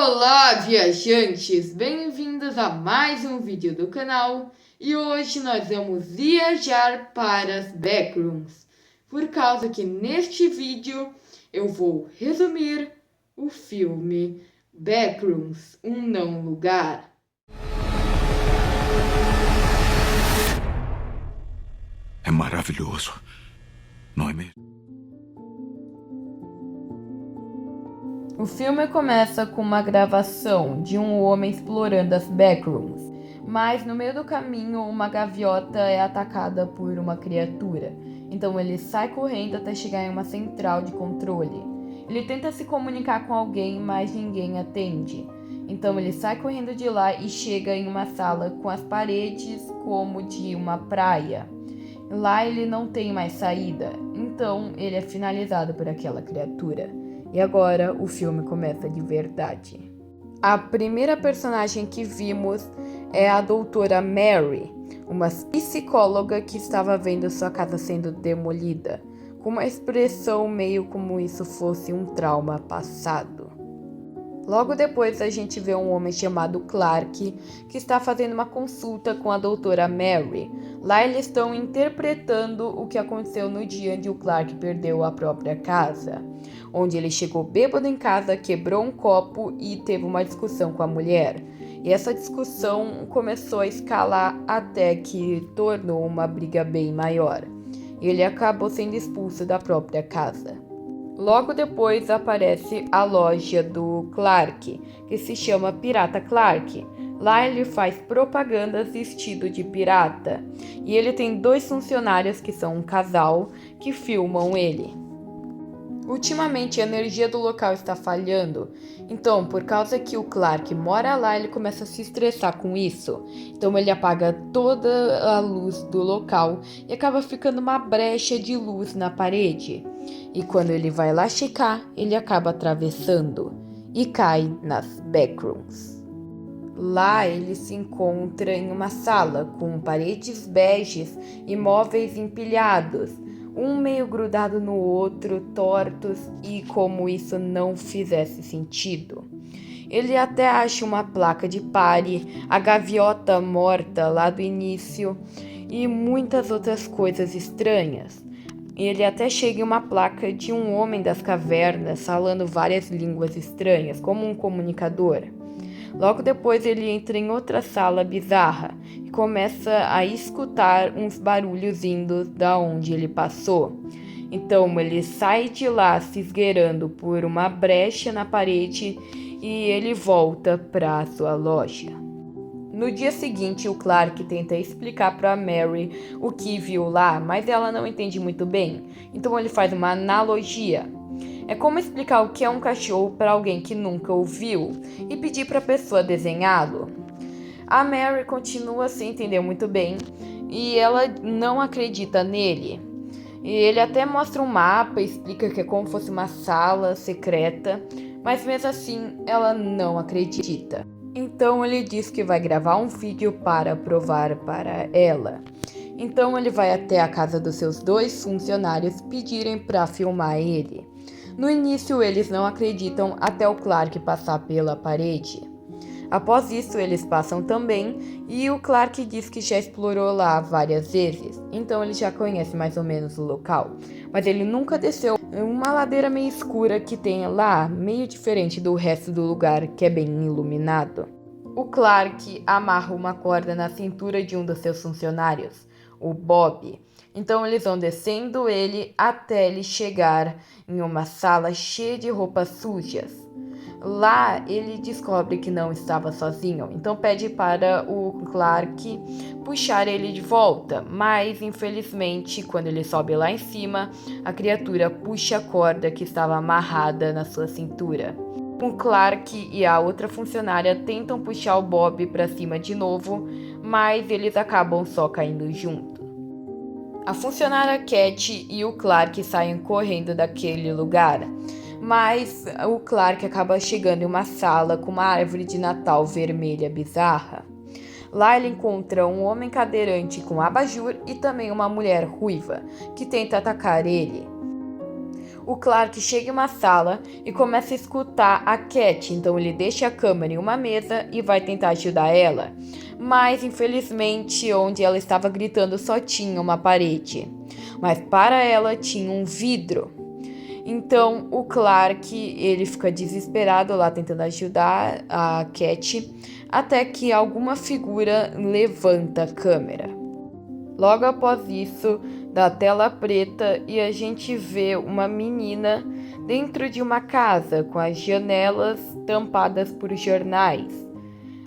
Olá, viajantes! Bem-vindos a mais um vídeo do canal e hoje nós vamos viajar para as Backrooms, por causa que neste vídeo eu vou resumir o filme Backrooms, um não lugar. É maravilhoso, não é mesmo? O filme começa com uma gravação de um homem explorando as Backrooms, mas no meio do caminho uma gaviota é atacada por uma criatura. Então ele sai correndo até chegar em uma central de controle. Ele tenta se comunicar com alguém, mas ninguém atende. Então ele sai correndo de lá e chega em uma sala com as paredes como de uma praia. Lá ele não tem mais saída, então ele é finalizado por aquela criatura. E agora o filme começa de verdade. A primeira personagem que vimos é a doutora Mary, uma psicóloga que estava vendo sua casa sendo demolida, com uma expressão meio como isso fosse um trauma passado. Logo depois a gente vê um homem chamado Clark que está fazendo uma consulta com a doutora Mary. Lá eles estão interpretando o que aconteceu no dia onde o Clark perdeu a própria casa, onde ele chegou bêbado em casa, quebrou um copo e teve uma discussão com a mulher. E essa discussão começou a escalar até que tornou uma briga bem maior. Ele acabou sendo expulso da própria casa. Logo depois aparece a loja do Clark, que se chama Pirata Clark. Lá ele faz propagandas vestido de pirata. E ele tem dois funcionários que são um casal que filmam ele. Ultimamente a energia do local está falhando, então por causa que o Clark mora lá, ele começa a se estressar com isso. Então ele apaga toda a luz do local e acaba ficando uma brecha de luz na parede. E quando ele vai lá checar, ele acaba atravessando e cai nas Backrooms. Lá ele se encontra em uma sala com paredes beges e móveis empilhados, um meio grudado no outro, tortos, e como isso não fizesse sentido. Ele até acha uma placa de pare, a gaviota morta lá do início e muitas outras coisas estranhas. Ele até chega em uma placa de um homem das cavernas falando várias línguas estranhas, como um comunicador. Logo depois ele entra em outra sala bizarra e começa a escutar uns barulhos vindo da onde ele passou. Então ele sai de lá se esgueirando por uma brecha na parede e ele volta para sua loja. No dia seguinte, o Clark tenta explicar para Mary o que viu lá, mas ela não entende muito bem. Então ele faz uma analogia. É como explicar o que é um cachorro para alguém que nunca o viu e pedir para a pessoa desenhá-lo. A Mary continua sem entender muito bem e ela não acredita nele. E ele até mostra um mapa e explica que é como se fosse uma sala secreta, mas mesmo assim ela não acredita. Então ele diz que vai gravar um vídeo para provar para ela. Então ele vai até a casa dos seus dois funcionários pedirem para filmar ele. No início eles não acreditam até o Clark passar pela parede. Após isso eles passam também e o Clark diz que já explorou lá várias vezes, então ele já conhece mais ou menos o local. Mas ele nunca desceu uma ladeira meio escura que tem lá, meio diferente do resto do lugar que é bem iluminado. O Clark amarra uma corda na cintura de um dos seus funcionários, o Bob. Então eles vão descendo ele até ele chegar em uma sala cheia de roupas sujas. Lá ele descobre que não estava sozinho, então pede para o Clark puxar ele de volta, mas infelizmente quando ele sobe lá em cima, a criatura puxa a corda que estava amarrada na sua cintura. O Clark e a outra funcionária tentam puxar o Bob para cima de novo, mas eles acabam só caindo junto. A funcionária Cat e o Clark saem correndo daquele lugar, mas o Clark acaba chegando em uma sala com uma árvore de Natal vermelha bizarra. Lá ele encontra um homem cadeirante com abajur e também uma mulher ruiva, que tenta atacar ele. o Clark chega em uma sala e começa a escutar a Cat, então ele deixa a câmera em uma mesa e vai tentar ajudar ela. Mas, infelizmente, onde ela estava gritando só tinha uma parede. Mas para ela tinha um vidro. Então, o Clark, ele fica desesperado lá tentando ajudar a Cat, até que alguma figura levanta a câmera. Logo após isso, dá tela preta e a gente vê uma menina dentro de uma casa com as janelas tampadas por jornais.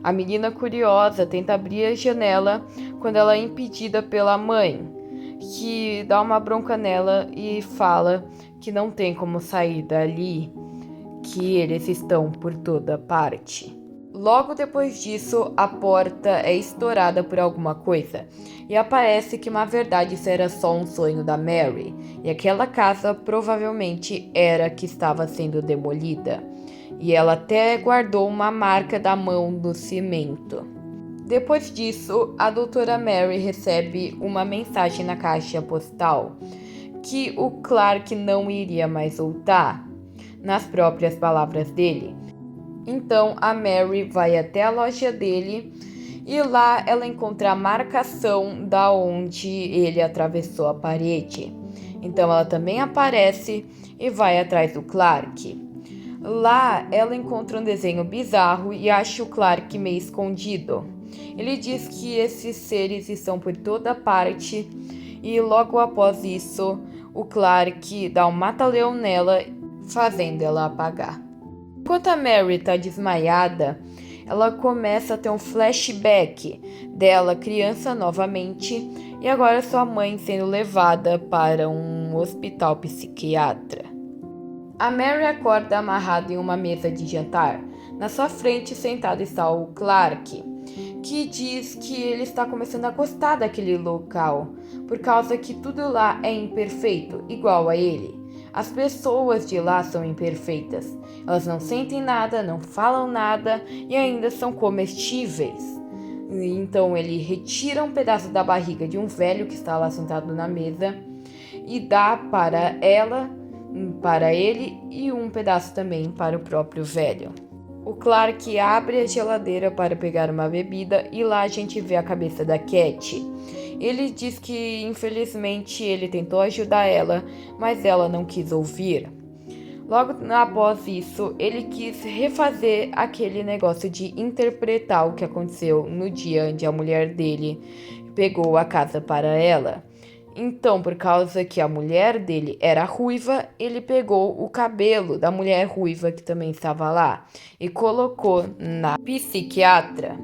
A menina curiosa tenta abrir a janela quando ela é impedida pela mãe, que dá uma bronca nela e fala que não tem como sair dali, que eles estão por toda parte. Logo depois disso, a porta é estourada por alguma coisa e aparece que na verdade isso era só um sonho da Mary e aquela casa provavelmente era a que estava sendo demolida e ela até guardou uma marca da mão no cimento. Depois disso, a doutora Mary recebe uma mensagem na caixa postal que o Clark não iria mais voltar, nas próprias palavras dele. Então a Mary vai até a loja dele e lá ela encontra a marcação da onde ele atravessou a parede. Então ela também aparece e vai atrás do Clark. Lá ela encontra um desenho bizarro e acha o Clark meio escondido. Ele diz que esses seres estão por toda parte e logo após isso o Clark dá um mata-leão nela, fazendo ela apagar. Enquanto a Mary está desmaiada, ela começa a ter um flashback dela criança novamente e agora sua mãe sendo levada para um hospital psiquiatra. A Mary acorda amarrada em uma mesa de jantar. Na sua frente sentado está o Clark, que diz que ele está começando a gostar daquele local, por causa que tudo lá é imperfeito, igual a ele. As pessoas de lá são imperfeitas. Elas não sentem nada, não falam nada e ainda são comestíveis. Então ele retira um pedaço da barriga de um velho que está lá sentado na mesa e dá para ela, para ele e um pedaço também para o próprio velho. O Clark abre a geladeira para pegar uma bebida e lá a gente vê a cabeça da Cat. Ele diz que infelizmente ele tentou ajudar ela, mas ela não quis ouvir. Logo após isso, ele quis refazer aquele negócio de interpretar o que aconteceu no dia onde a mulher dele pegou a casa para ela. Então, por causa que a mulher dele era ruiva, ele pegou o cabelo da mulher ruiva que também estava lá e colocou na psiquiatra.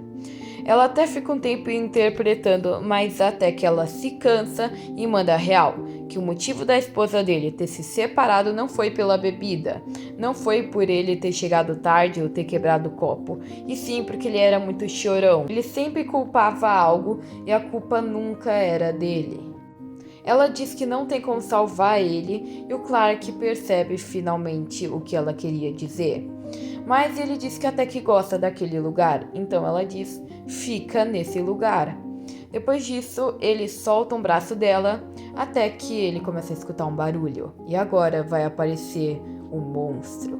Ela até fica um tempo interpretando, mas até que ela se cansa e manda real, que o motivo da esposa dele ter se separado não foi pela bebida, não foi por ele ter chegado tarde ou ter quebrado o copo, e sim porque ele era muito chorão. Ele sempre culpava algo e a culpa nunca era dele. Ela diz que não tem como salvar ele e o Clark percebe finalmente o que ela queria dizer. Mas ele diz que até que gosta daquele lugar, então ela diz, fica nesse lugar. Depois disso, ele solta um braço dela até que ele começa a escutar um barulho. E agora vai aparecer um monstro.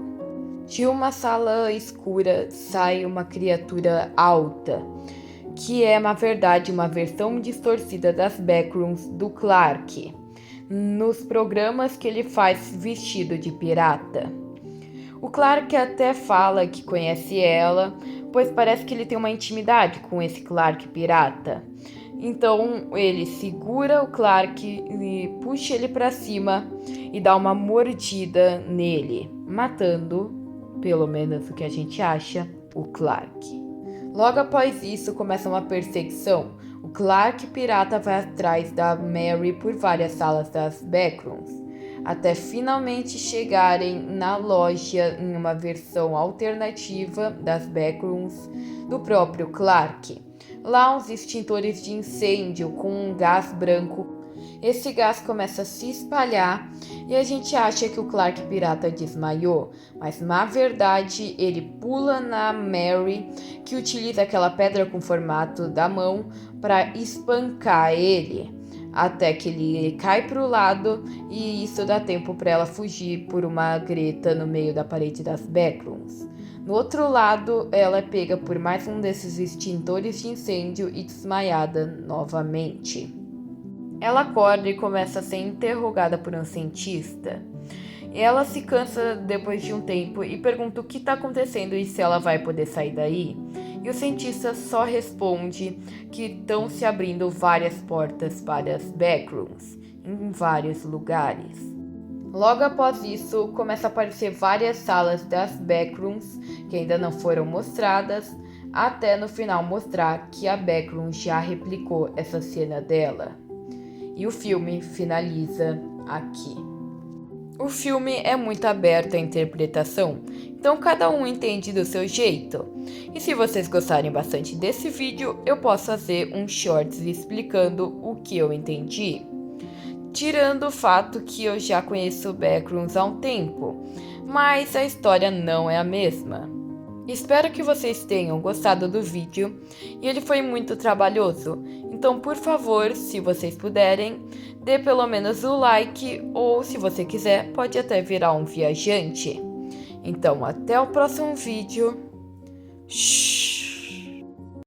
De uma sala escura sai uma criatura alta, que é, na verdade, uma versão distorcida das backrooms do Clark, nos programas que ele faz vestido de pirata. O Clark até fala que conhece ela, pois parece que ele tem uma intimidade com esse Clark pirata. Então ele segura o Clark e puxa ele para cima e dá uma mordida nele, matando, pelo menos o que a gente acha, o Clark. Logo após isso começa uma perseguição. O Clark pirata vai atrás da Mary por várias salas das backrooms, até finalmente chegarem na loja em uma versão alternativa das backrooms do próprio Clark. Lá uns extintores de incêndio com um gás branco. Esse gás começa a se espalhar e a gente acha que o Clark pirata desmaiou, mas na verdade ele pula na Mary, que utiliza aquela pedra com formato da mão para espancar ele. até que ele cai pro lado e isso dá tempo para ela fugir por uma greta no meio da parede das backrooms. No outro lado, ela é pega por mais um desses extintores de incêndio e desmaiada novamente. Ela acorda e começa a ser interrogada por um cientista. Ela se cansa depois de um tempo e pergunta o que está acontecendo e se ela vai poder sair daí. E o cientista só responde que estão se abrindo várias portas para as backrooms, em vários lugares. Logo após isso, começa a aparecer várias salas das backrooms que ainda não foram mostradas, até no final mostrar que a backroom já replicou essa cena dela. E o filme finaliza aqui. O filme é muito aberto à interpretação, então cada um entende do seu jeito. E se vocês gostarem bastante desse vídeo, eu posso fazer um shorts explicando o que eu entendi. Tirando o fato que eu já conheço Backrooms há um tempo, mas a história não é a mesma. Espero que vocês tenham gostado do vídeo e ele foi muito trabalhoso, então por favor, se vocês puderem, dê pelo menos o like ou se você quiser, pode até virar um viajante. Então até o próximo vídeo. Shhh.